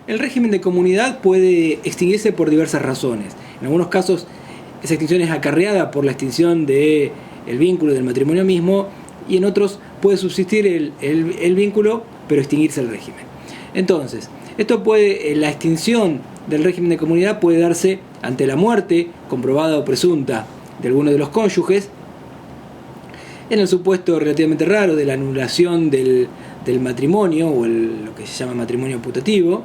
El régimen de comunidad puede extinguirse por diversas razones. En algunos casos esa extinción es acarreada por la extinción del vínculo del matrimonio mismo, y en otros puede subsistir el vínculo pero extinguirse el régimen. Entonces, la extinción del régimen de comunidad puede darse ante la muerte, comprobada o presunta, de alguno de los cónyuges, en el supuesto relativamente raro de la anulación del matrimonio, o lo que se llama matrimonio putativo,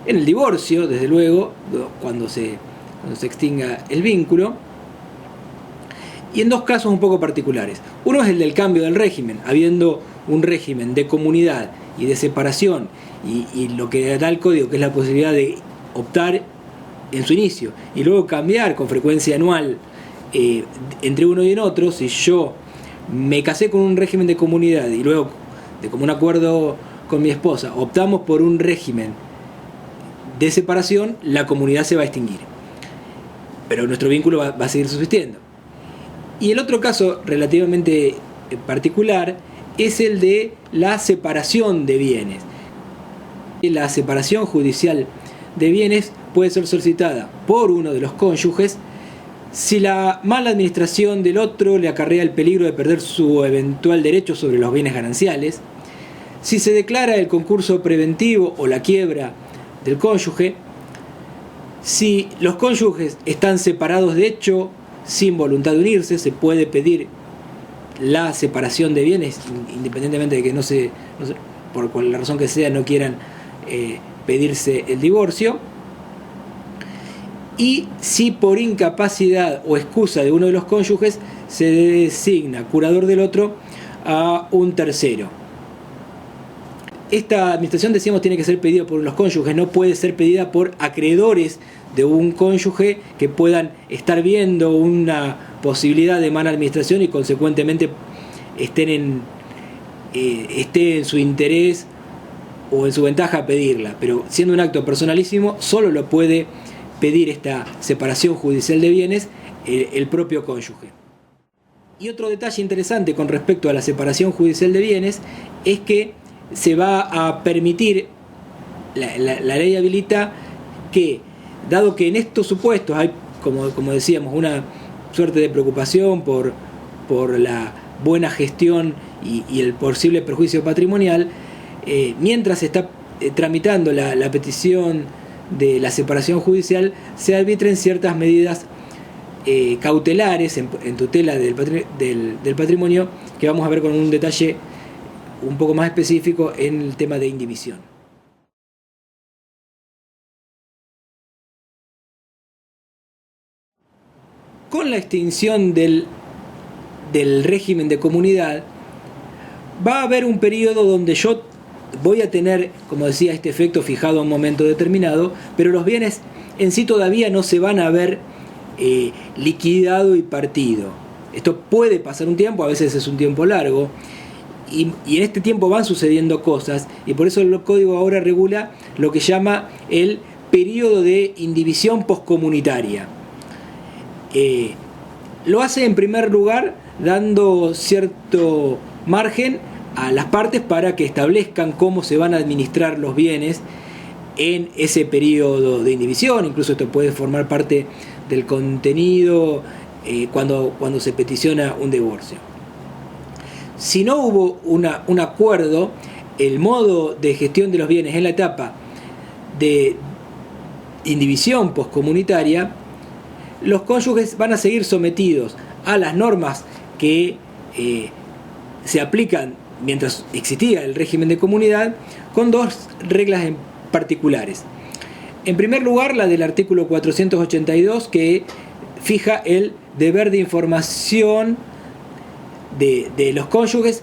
en el divorcio, desde luego, cuando se extinga el vínculo, y en dos casos un poco particulares. Uno es el del cambio del régimen, habiendo un régimen de comunidad y de separación, y lo que da el código, que es la posibilidad de optar en su inicio y luego cambiar con frecuencia anual entre uno y en otro. Si yo me casé con un régimen de comunidad y luego, de común acuerdo con mi esposa, optamos por un régimen de separación, la comunidad se va a extinguir, pero nuestro vínculo va a seguir subsistiendo. Y el otro caso relativamente particular es el de la separación de bienes. La separación judicial de bienes puede ser solicitada por uno de los cónyuges si la mala administración del otro le acarrea el peligro de perder su eventual derecho sobre los bienes gananciales, si se declara el concurso preventivo o la quiebra del cónyuge, si los cónyuges están separados de hecho sin voluntad de unirse, se puede pedir la separación de bienes independientemente de que por la razón que sea no quieran pedirse el divorcio. Y si por incapacidad o excusa de uno de los cónyuges se designa curador del otro a un tercero. Esta administración, decíamos, tiene que ser pedida por los cónyuges, no puede ser pedida por acreedores de un cónyuge que puedan estar viendo una posibilidad de mala administración y consecuentemente esté en su interés o en su ventaja pedirla. Pero siendo un acto personalísimo, solo lo puede pedir esta separación judicial de bienes el propio cónyuge. Y otro detalle interesante con respecto a la separación judicial de bienes es que se va a permitir, la ley habilita que, dado que en estos supuestos hay, como decíamos, una suerte de preocupación por la buena gestión y el posible perjuicio patrimonial, mientras se está tramitando la petición de la separación judicial, se arbitren ciertas medidas cautelares en tutela del patrimonio, que vamos a ver con un detalle un poco más específico en el tema de indivisión. Con la extinción del régimen de comunidad, va a haber un periodo donde yo voy a tener, como decía, este efecto fijado a un momento determinado, pero los bienes en sí todavía no se van a ver liquidado y partido. Esto puede pasar un tiempo, a veces es un tiempo largo, y en este tiempo van sucediendo cosas, y por eso el código ahora regula lo que llama el periodo de indivisión poscomunitaria. Lo hace en primer lugar dando cierto margen a las partes para que establezcan cómo se van a administrar los bienes en ese periodo de indivisión. Incluso esto puede formar parte del contenido cuando se peticiona un divorcio. Si no hubo un acuerdo, el modo de gestión de los bienes en la etapa de indivisión poscomunitaria, los cónyuges van a seguir sometidos a las normas que se aplican mientras existía el régimen de comunidad, con dos reglas en particulares. En primer lugar, la del artículo 482, que fija el deber de información de los cónyuges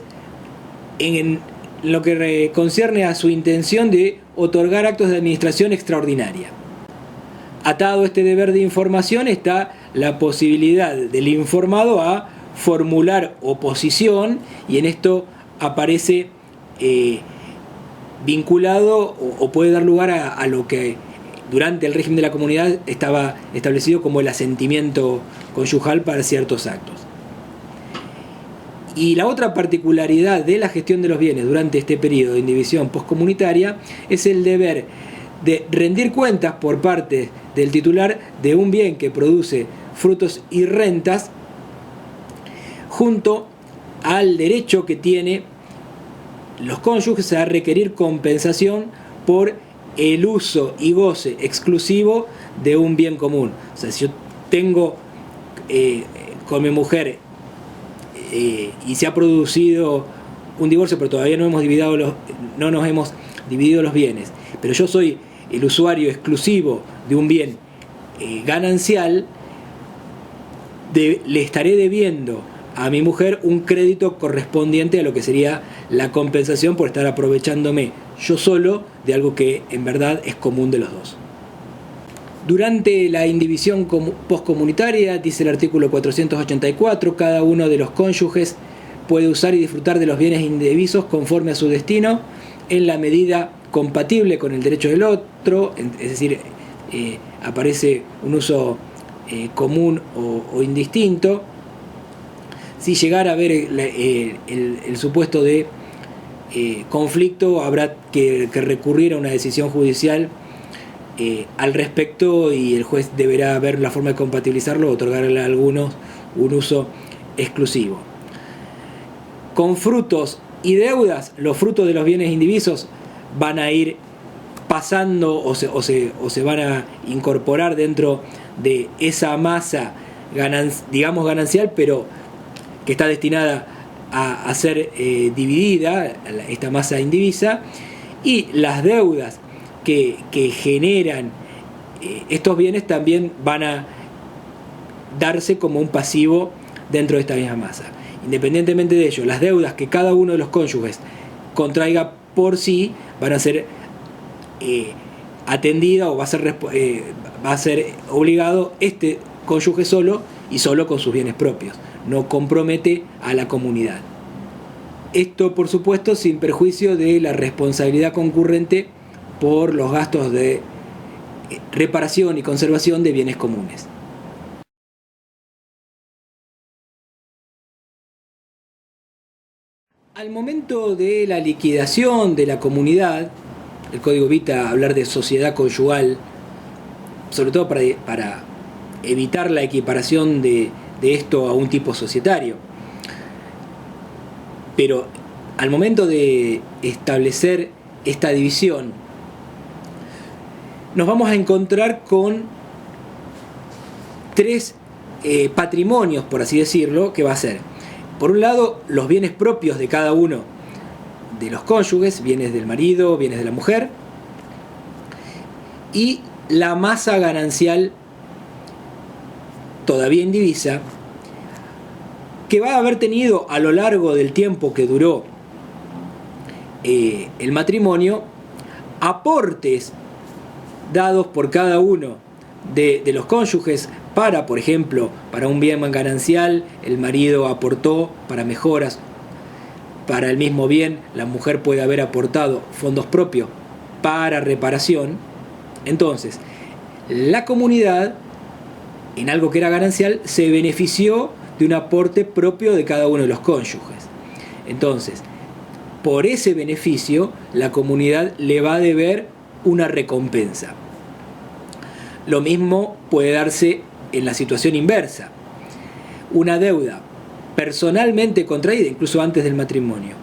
en lo que concierne a su intención de otorgar actos de administración extraordinaria. Atado a este deber de información está la posibilidad del informado a formular oposición, y en esto aparece vinculado o puede dar lugar a lo que durante el régimen de la comunidad estaba establecido como el asentimiento conyugal para ciertos actos. Y la otra particularidad de la gestión de los bienes durante este periodo de indivisión poscomunitaria es el deber de rendir cuentas por parte del titular de un bien que produce frutos y rentas, junto al derecho que tienen los cónyuges a requerir compensación por el uso y goce exclusivo de un bien común. O sea, si yo tengo con mi mujer y se ha producido un divorcio, pero todavía no nos hemos dividido los bienes, pero yo soy el usuario exclusivo de un bien ganancial, le estaré debiendo a mi mujer un crédito correspondiente a lo que sería la compensación por estar aprovechándome yo solo de algo que en verdad es común de los dos. Durante la indivisión poscomunitaria, dice el artículo 484, cada uno de los cónyuges puede usar y disfrutar de los bienes indivisos conforme a su destino, en la medida compatible con el derecho del otro, es decir, aparece un uso común o indistinto. Si llegara a haber el supuesto de conflicto, habrá que recurrir a una decisión judicial al respecto, y el juez deberá ver la forma de compatibilizarlo o otorgarle a algunos un uso exclusivo. Con frutos y deudas, los frutos de los bienes indivisos van a ir pasando o se van a incorporar dentro de esa masa ganancial, pero que está destinada a ser dividida, esta masa indivisa, y las deudas que generan estos bienes también van a darse como un pasivo dentro de esta misma masa. Independientemente de ello, las deudas que cada uno de los cónyuges contraiga por sí van a ser atendidas, o va a ser obligado este cónyuge solo y solo con sus bienes propios. No compromete a la comunidad. Esto, por supuesto, sin perjuicio de la responsabilidad concurrente por los gastos de reparación y conservación de bienes comunes. Al momento de la liquidación de la comunidad, el Código evita hablar de sociedad conyugal, sobre todo para evitar la equiparación de esto a un tipo societario. Pero al momento de establecer esta división, nos vamos a encontrar con tres patrimonios, por así decirlo, que va a ser, por un lado, los bienes propios de cada uno de los cónyuges, bienes del marido, bienes de la mujer, y la masa ganancial todavía indivisa, que va a haber tenido a lo largo del tiempo que duró el matrimonio, aportes dados por cada uno de los cónyuges para, por ejemplo, para un bien ganancial, el marido aportó para mejoras, para el mismo bien la mujer puede haber aportado fondos propios para reparación. Entonces, la comunidad, en algo que era ganancial, se benefició de un aporte propio de cada uno de los cónyuges. Entonces, por ese beneficio, la comunidad le va a deber una recompensa. Lo mismo puede darse en la situación inversa. Una deuda personalmente contraída, incluso antes del matrimonio,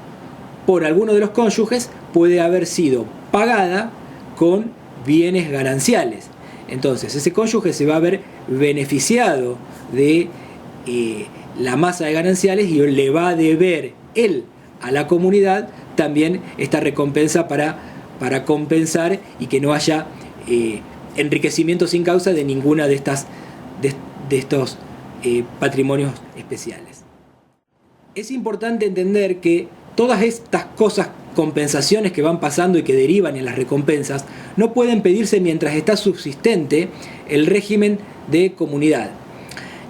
por alguno de los cónyuges, puede haber sido pagada con bienes gananciales. Entonces, ese cónyuge se va a ver beneficiado de la masa de gananciales y le va a deber él a la comunidad también esta recompensa para compensar y que no haya enriquecimiento sin causa de ninguna de estos patrimonios especiales. Es importante entender que todas estas cosas, compensaciones que van pasando y que derivan en las recompensas, no pueden pedirse mientras está subsistente el régimen de comunidad.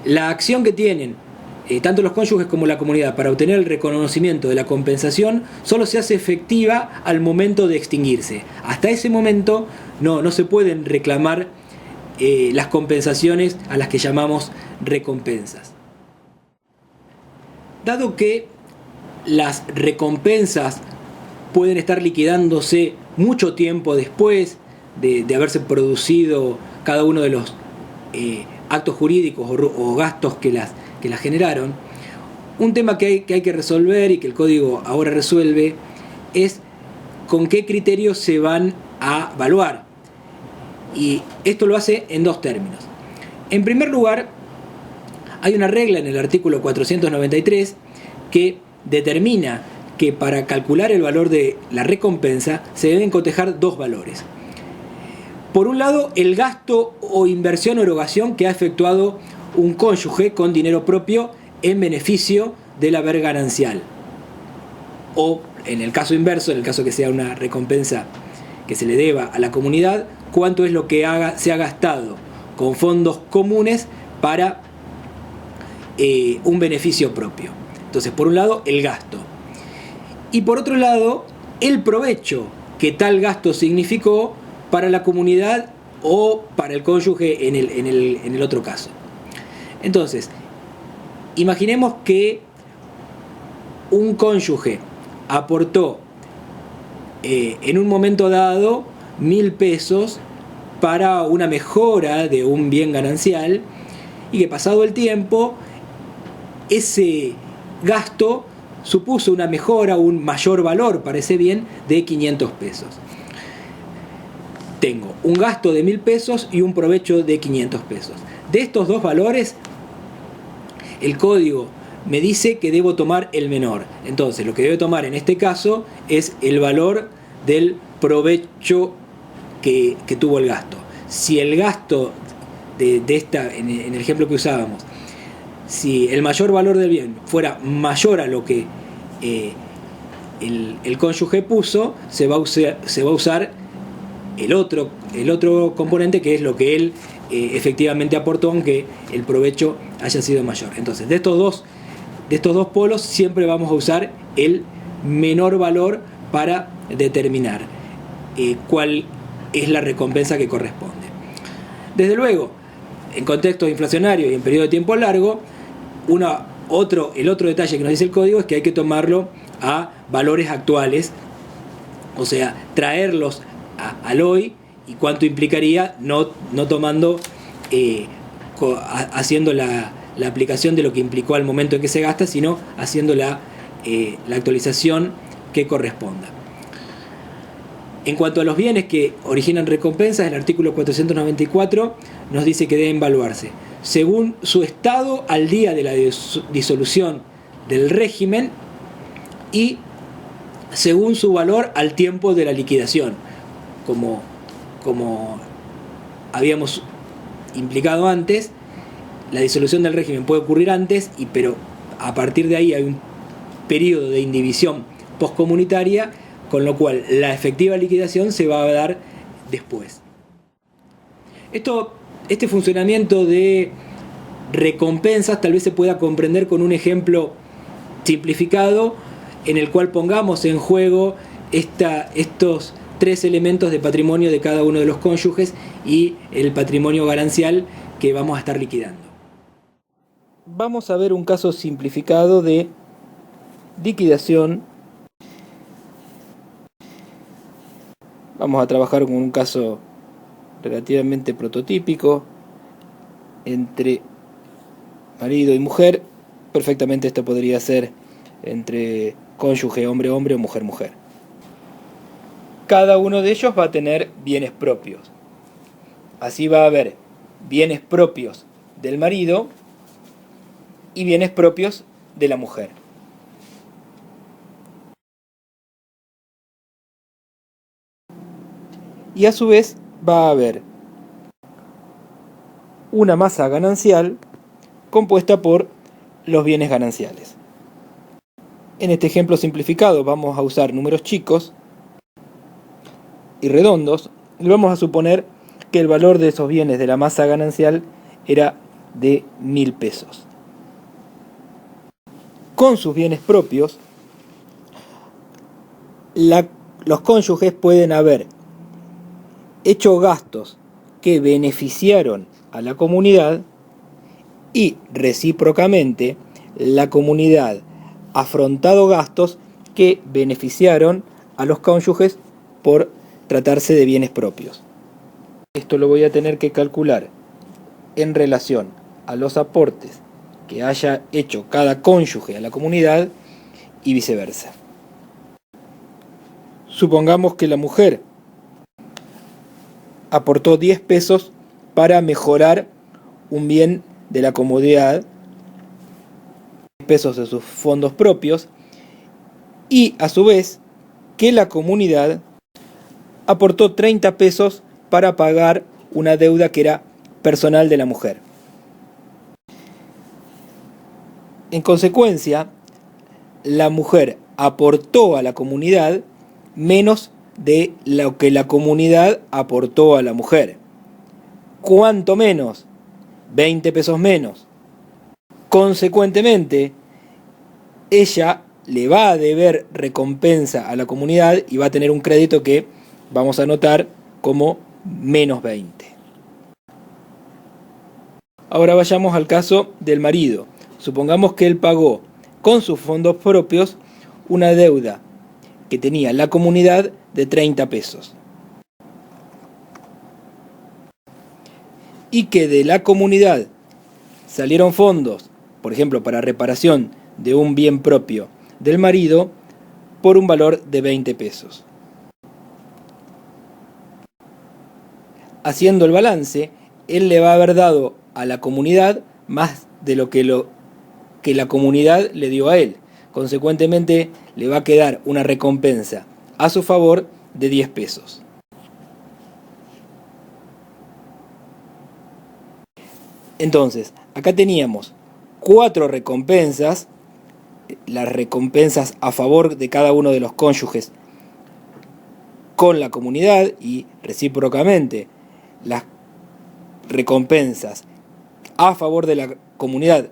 La acción que tienen tanto los cónyuges como la comunidad para obtener el reconocimiento de la compensación solo se hace efectiva al momento de extinguirse. Hasta ese momento no se pueden reclamar las compensaciones a las que llamamos recompensas. Dado que las recompensas pueden estar liquidándose mucho tiempo después de haberse producido cada uno de los actos jurídicos o gastos que las generaron. Un tema que hay que resolver y que el código ahora resuelve es con qué criterios se van a evaluar. Y esto lo hace en dos términos. En primer lugar, hay una regla en el artículo 493 que determina que para calcular el valor de la recompensa se deben cotejar dos valores. Por un lado, el gasto o inversión o erogación que ha efectuado un cónyuge con dinero propio en beneficio del haber ganancial. O, en el caso inverso, en el caso que sea una recompensa que se le deba a la comunidad, cuánto es lo que se ha gastado con fondos comunes para un beneficio propio. Entonces, por un lado, el gasto. Y por otro lado, el provecho que tal gasto significó para la comunidad o para el cónyuge en el otro caso. Entonces, imaginemos que un cónyuge aportó en un momento dado 1.000 pesos para una mejora de un bien ganancial y que pasado el tiempo ese gasto supuso una mejora, un mayor valor para ese bien de 500 pesos. Tengo un gasto de 1.000 pesos y un provecho de 500 pesos. De estos dos valores, el código me dice que debo tomar el menor. Entonces, lo que debo tomar en este caso es el valor del provecho que tuvo el gasto. Si el gasto de esta, en el ejemplo que usábamos, si el mayor valor del bien fuera mayor a lo que el cónyuge puso, se va a usar el otro componente, que es lo que él efectivamente aportó, aunque el provecho haya sido mayor. Entonces, de estos dos polos siempre vamos a usar el menor valor para determinar cuál es la recompensa que corresponde. Desde luego, en contextos inflacionarios y en periodo de tiempo largo, el otro detalle que nos dice el código es que hay que tomarlo a valores actuales, o sea, traerlos al hoy, y cuánto implicaría no tomando, haciendo la aplicación de lo que implicó al momento en que se gasta, sino haciendo la actualización que corresponda. En cuanto a los bienes que originan recompensas, el artículo 494 nos dice que deben evaluarse según su estado al día de la disolución del régimen y según su valor al tiempo de la liquidación. Como habíamos implicado antes, la disolución del régimen puede ocurrir antes, pero a partir de ahí hay un periodo de indivisión postcomunitaria, con lo cual la efectiva liquidación se va a dar después. Este funcionamiento de recompensas tal vez se pueda comprender con un ejemplo simplificado en el cual pongamos en juego estos tres elementos de patrimonio de cada uno de los cónyuges y el patrimonio ganancial que vamos a estar liquidando. Vamos a ver un caso simplificado de liquidación. Vamos a trabajar con un caso relativamente prototípico entre marido y mujer. Perfectamente esto podría ser entre cónyuge hombre-hombre o mujer-mujer. Cada uno de ellos va a tener bienes propios. Así va a haber bienes propios del marido y bienes propios de la mujer. Y a su vez va a haber una masa ganancial compuesta por los bienes gananciales. En este ejemplo simplificado vamos a usar números chicos y redondos y vamos a suponer que el valor de esos bienes de la masa ganancial era de 1.000 pesos. Con sus bienes propios, los cónyuges pueden haber hecho gastos que beneficiaron a la comunidad y recíprocamente la comunidad afrontado gastos que beneficiaron a los cónyuges por tratarse de bienes propios. Esto lo voy a tener que calcular en relación a los aportes que haya hecho cada cónyuge a la comunidad y viceversa. Supongamos que la mujer aportó 10 pesos para mejorar un bien de la comunidad, 10 pesos de sus fondos propios, y a su vez que la comunidad aportó 30 pesos para pagar una deuda que era personal de la mujer. En consecuencia, la mujer aportó a la comunidad menos de lo que la comunidad aportó a la mujer. ¿Cuánto menos? 20 pesos menos. Consecuentemente, ella le va a deber recompensa a la comunidad y va a tener un crédito que vamos a anotar como menos 20. Ahora vayamos al caso del marido. Supongamos que él pagó con sus fondos propios una deuda que tenía la comunidad de 30 pesos. Y que de la comunidad salieron fondos, por ejemplo, para reparación de un bien propio del marido, por un valor de 20 pesos. Haciendo el balance, él le va a haber dado a la comunidad más de lo que la comunidad le dio a él. Consecuentemente, le va a quedar una recompensa a su favor de 10 pesos. Entonces, acá teníamos 4 recompensas, las recompensas a favor de cada uno de los cónyuges con la comunidad y recíprocamente las recompensas a favor de la comunidad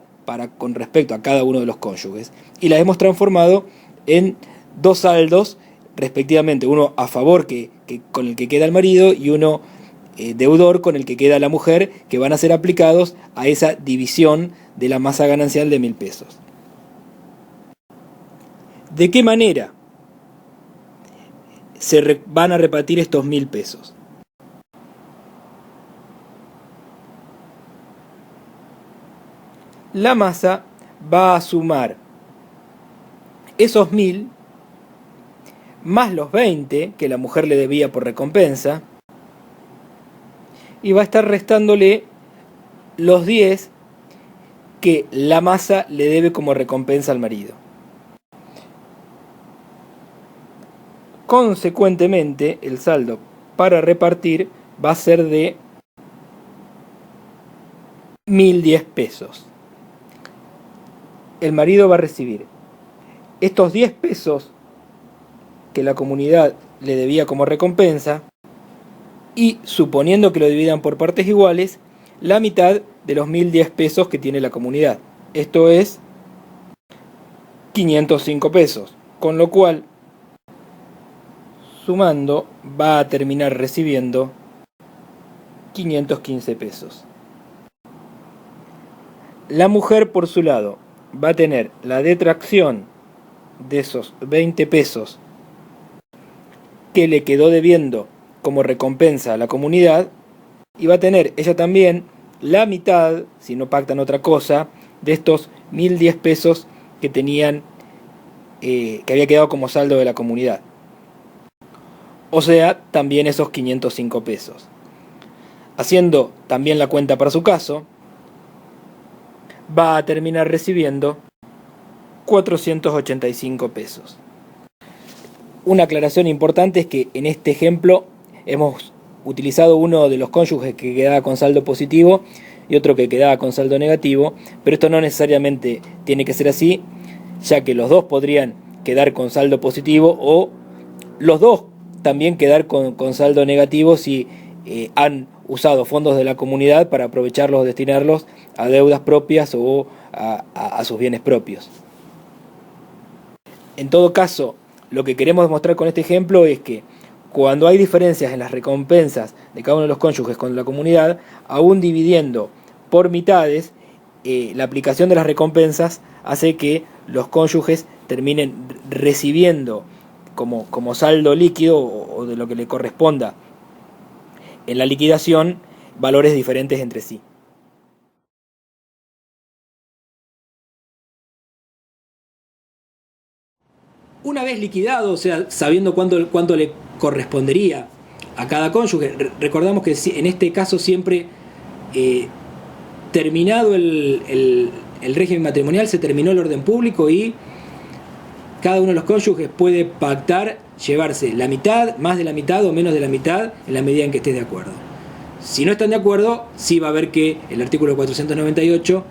con respecto a cada uno de los cónyuges, y las hemos transformado en 2 saldos respectivamente, uno a favor con el que queda el marido y uno deudor con el que queda la mujer, que van a ser aplicados a esa división de la masa ganancial de 1.000 pesos. ¿De qué manera se van a repartir estos 1.000 pesos? La masa va a sumar esos 1.000 más los 20 que la mujer le debía por recompensa, y va a estar restándole los 10 que la masa le debe como recompensa al marido. Consecuentemente, el saldo para repartir va a ser de 1.010 pesos. El marido va a recibir estos 10 pesos que la comunidad le debía como recompensa, y suponiendo que lo dividan por partes iguales, la mitad de los 1.010 pesos que tiene la comunidad. Esto es 505 pesos, con lo cual, sumando, va a terminar recibiendo 515 pesos. La mujer, por su lado, va a tener la detracción de esos 20 pesos que le quedó debiendo como recompensa a la comunidad, y va a tener ella también la mitad, si no pactan otra cosa, de estos 1.010 pesos que tenían, que había quedado como saldo de la comunidad. O sea, también esos 505 pesos. Haciendo también la cuenta para su caso, va a terminar recibiendo 485 pesos. Una aclaración importante es que en este ejemplo hemos utilizado uno de los cónyuges que quedaba con saldo positivo y otro que quedaba con saldo negativo, pero esto no necesariamente tiene que ser así, ya que los dos podrían quedar con saldo positivo o los dos también quedar con saldo negativo si han usado fondos de la comunidad para aprovecharlos o destinarlos a deudas propias o a sus bienes propios. En todo caso, lo que queremos demostrar con este ejemplo es que cuando hay diferencias en las recompensas de cada uno de los cónyuges con la comunidad, aún dividiendo por mitades, la aplicación de las recompensas hace que los cónyuges terminen recibiendo como saldo líquido o de lo que le corresponda en la liquidación valores diferentes entre sí. Una vez liquidado, o sea, sabiendo cuánto le correspondería a cada cónyuge, recordamos que en este caso siempre, terminado el régimen matrimonial, se terminó el orden público y cada uno de los cónyuges puede pactar llevarse la mitad, más de la mitad o menos de la mitad, en la medida en que estés de acuerdo. Si no están de acuerdo, sí va a haber que el artículo 498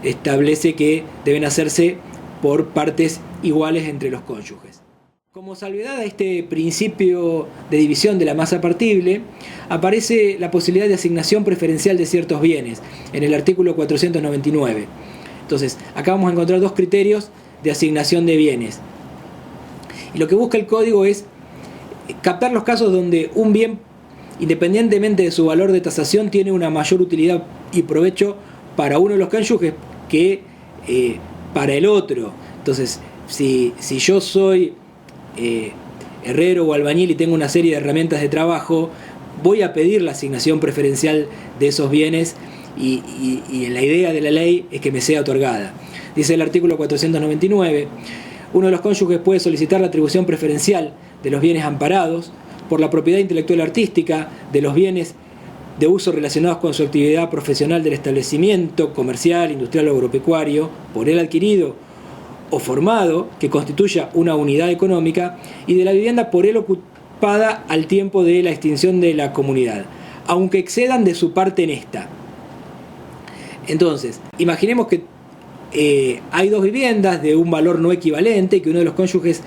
establece que deben hacerse por partes iguales entre los cónyuges. Como salvedad a este principio de división de la masa partible, aparece la posibilidad de asignación preferencial de ciertos bienes en el artículo 499. Entonces, acá vamos a encontrar dos criterios de asignación de bienes. Y lo que busca el código es captar los casos donde un bien, independientemente de su valor de tasación, tiene una mayor utilidad y provecho para uno de los cónyuges que para el otro. Entonces, si yo soy herrero o albañil y tengo una serie de herramientas de trabajo, voy a pedir la asignación preferencial de esos bienes y la idea de la ley es que me sea otorgada. Dice el artículo 499, uno de los cónyuges puede solicitar la atribución preferencial de los bienes amparados por la propiedad intelectual artística, de los bienes de uso relacionados con su actividad profesional del establecimiento comercial, industrial o agropecuario, por él adquirido o formado, que constituya una unidad económica, y de la vivienda por él ocupada al tiempo de la extinción de la comunidad, aunque excedan de su parte en esta. Entonces, imaginemos que hay dos viviendas de un valor no equivalente y que uno de los cónyuges,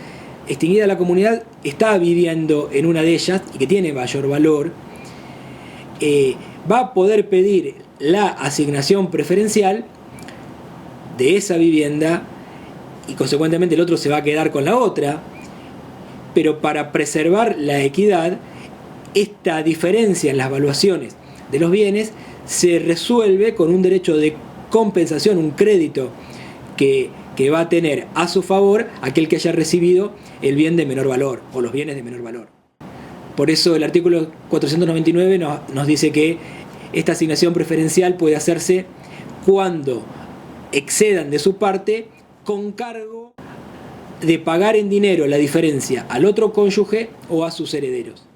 extinguida la comunidad, está viviendo en una de ellas y que tiene mayor valor, va a poder pedir la asignación preferencial de esa vivienda y consecuentemente el otro se va a quedar con la otra, pero para preservar la equidad, esta diferencia en las valuaciones de los bienes se resuelve con un derecho de compensación, un crédito que va a tener a su favor aquel que haya recibido el bien de menor valor o los bienes de menor valor. Por eso el artículo 499 nos dice que esta asignación preferencial puede hacerse cuando excedan de su parte con cargo de pagar en dinero la diferencia al otro cónyuge o a sus herederos.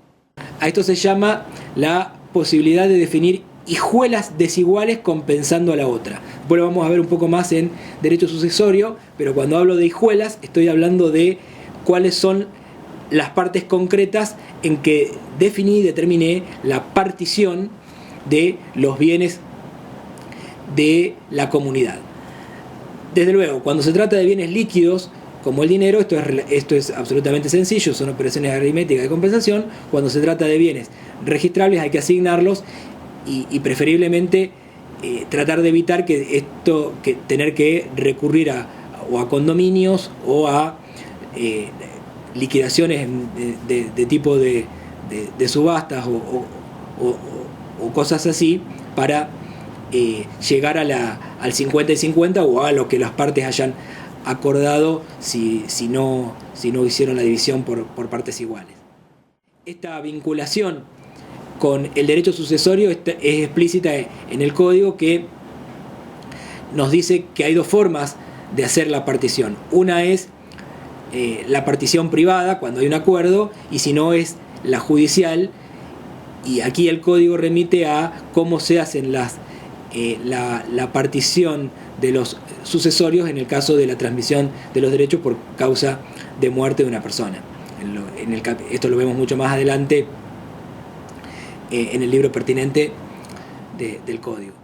A esto se llama la posibilidad de definir hijuelas desiguales compensando a la otra. Bueno, vamos a ver un poco más en derecho sucesorio, pero cuando hablo de hijuelas estoy hablando de cuáles son las partes concretas en que definí y determiné la partición de los bienes de la comunidad. Desde luego, cuando se trata de bienes líquidos, como el dinero, esto es absolutamente sencillo, son operaciones aritméticas de compensación. Cuando se trata de bienes registrables hay que asignarlos y preferiblemente tratar de evitar que tener que recurrir a condominios o a liquidaciones de tipo de subastas o cosas así para llegar al 50 y 50 o a lo que las partes hayan acordado si no hicieron la división por partes iguales. Esta vinculación con el derecho sucesorio es explícita en el código, que nos dice que hay dos formas de hacer la partición. Una es la partición privada, cuando hay un acuerdo, y si no es la judicial, y aquí el código remite a cómo se hacen la partición de los sucesorios en el caso de la transmisión de los derechos por causa de muerte de una persona. Esto lo vemos mucho más adelante en el libro pertinente del código.